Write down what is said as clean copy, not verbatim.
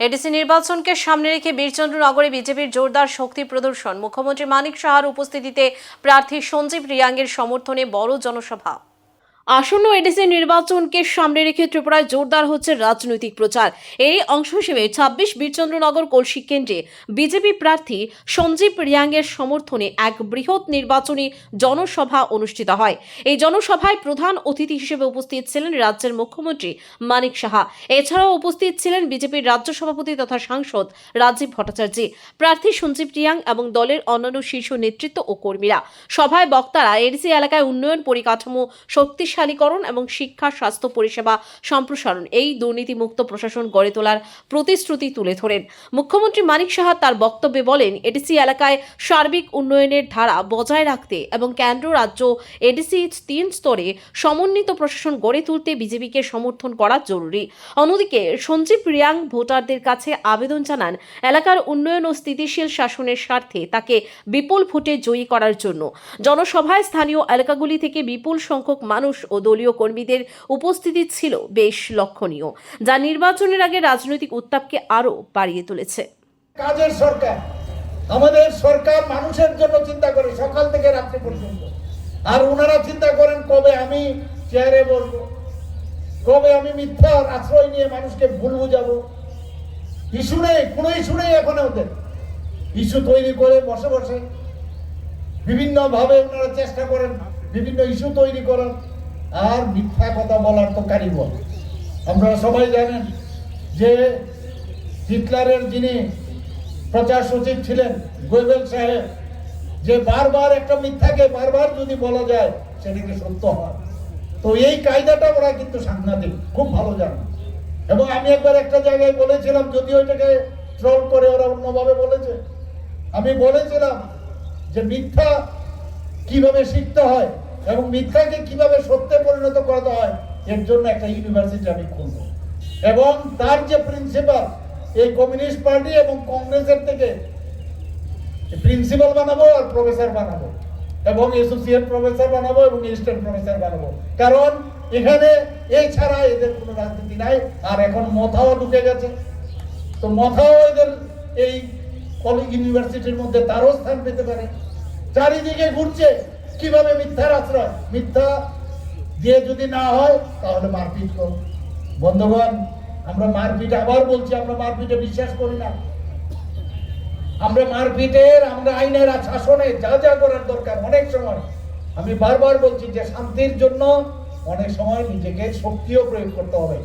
ADC নির্বাচনকে সামনে রেখে বীরচন্দ্রনগরে বিজেপির জোরদার শক্তি প্রদর্শন। মুখ্যমন্ত্রী মানিক সাহার উপস্থিতিতে প্রার্থী সঞ্জীব রিয়াংয়ের সমর্থনে বড় জনসভা। আসন্ন এডিসি নির্বাচনকে সামনে রেখে ত্রিপুরায় জোরদার হচ্ছে রাজনৈতিক প্রচার। এরই অংশ হিসেবে ২৬ বীরচন্দ্রনগর কলসি কেন্দ্রে বিজেপি প্রার্থী সঞ্জীব রিয়াংয়ের সমর্থনে এক বৃহৎ নির্বাচনী জনসভা অনুষ্ঠিত হয়। এই জনসভায় প্রধান অতিথি হিসেবে উপস্থিত ছিলেন রাজ্যের মুখ্যমন্ত্রী মানিক সাহা। এছাড়াও উপস্থিত ছিলেন বিজেপির রাজ্য সভাপতি তথা সাংসদ রাজীব ভট্টাচার্য, প্রার্থী সঞ্জীব রিয়াং এবং দলের অন্যান্য শীর্ষ নেতৃত্ব ও কর্মীরা। সভায় বক্তারা এডিসি এলাকায় উন্নয়ন পরিকাঠামো শক্তিশালীকরণ এবং শিক্ষা, স্বাস্থ্য পরিষেবা সম্প্রসারণ, এই দুর্নীতিমুক্ত প্রশাসন গড়ে তোলার প্রতিশ্রুতি তুলে ধরেন। মুখ্যমন্ত্রী মানিক সাহা তার বক্তব্যে বলেন, এডিসি এলাকায় সার্বিক উন্নয়নের ধারা বজায় রাখতে এবং কেন্দ্র রাজ্য এডিসি ৩ স্তরে সমন্বিত প্রশাসন গড়ে তুলতে বিজেপিকে সমর্থন করা জরুরি। অন্যদিকে সঞ্জীব রিয়াং ভোটারদের কাছে আবেদন জানান, এলাকার উন্নয়ন ও স্থিতিশীল শাসনের স্বার্থে তাকে বিপুল ভোটে জয়ী করার জন্য। জনসভায় স্থানীয় এলাকাগুলি থেকে বিপুল সংখ্যক মানুষ ও দলীয় কর্মীদের উপস্থিতি ছিল বেশ লক্ষণীয়, যা নির্বাচনের আগে রাজনৈতিক উত্তাপকে আরো বাড়িয়ে তুলেছে। কাজের সরকার, আমাদের সরকার মানুষের জন্য চিন্তা করে সকাল থেকে রাত্রি পর্যন্ত। আর ওনারা চিন্তা করেন কবে আমি চেয়ারে বসবো, কবে আমি মিথ্যার আশ্রয় নিয়ে মানুষকে ভুল বুঝাবো। ইস্যু নেই, কোনো ইস্যু নেই এখন ওদের। ইস্যু তৈরি করে বসে বসে বিভিন্ন ভাবে ওনারা চেষ্টা করেন বিভিন্ন ইস্যু তৈরি করেন, আর মিথ্যা কথা বলার তো কারিগর। আপনারা সবাই জানেন যে হিটলারের যিনি প্রচার সচিব ছিলেন গোয়েবেল সাহেব, যে বারবার একটা মিথ্যাকে বারবার যদি বলা যায় সেটাকে সত্য হয়। তো এই কায়দাটা ওরা কিন্তু সাংঘাতিক, খুব ভালো জানে। এবং আমি একবার একটা জায়গায় বলেছিলাম, যদিও এটাকে ট্রল করে ওরা অন্যভাবে বলেছে, আমি বলেছিলাম যে মিথ্যা কিভাবে শিখতে হয় এবং মিথ্যাকে কিভাবে সত্যে পরিণত করতে হয়, এর জন্য একটা ইউনিভার্সিটি আমি খুলব। এবং তার যে প্রিন্সিপাল, এই কমিউনিস্ট পার্টি এবং কংগ্রেসের থেকে প্রিন্সিপাল বানাবো আর প্রফেসর বানাবো, এবং অ্যাসোসিয়েট প্রফেসর বানাবো এবং অ্যাসিস্ট্যান্ট প্রফেসর বানাবো। কারণ এখানে এছাড়া এদের কোনো রাজনীতি নাই। আর এখন মথাও ঢুকে গেছে, তো মথাও এদের এই ইউনিভার্সিটির মধ্যে তারও স্থান পেতে পারে। চারিদিকে ঘুরছে কিভাবে মিথ্যার আশ্রয়, মিথ্যা দিয়ে যদি না হয় তাহলে মারপিট করো। বন্ধুগণ, আমরা মারপিট, আবার বলছি, আমরা মারপিটে বিশ্বাস করি না। আমরা আইনের শাসনে যা যা করার দরকার, অনেক সময় আমি বারবার বলছি যে শান্তির জন্য অনেক সময় নিজেকে শক্তিও প্রয়োগ করতে হবে।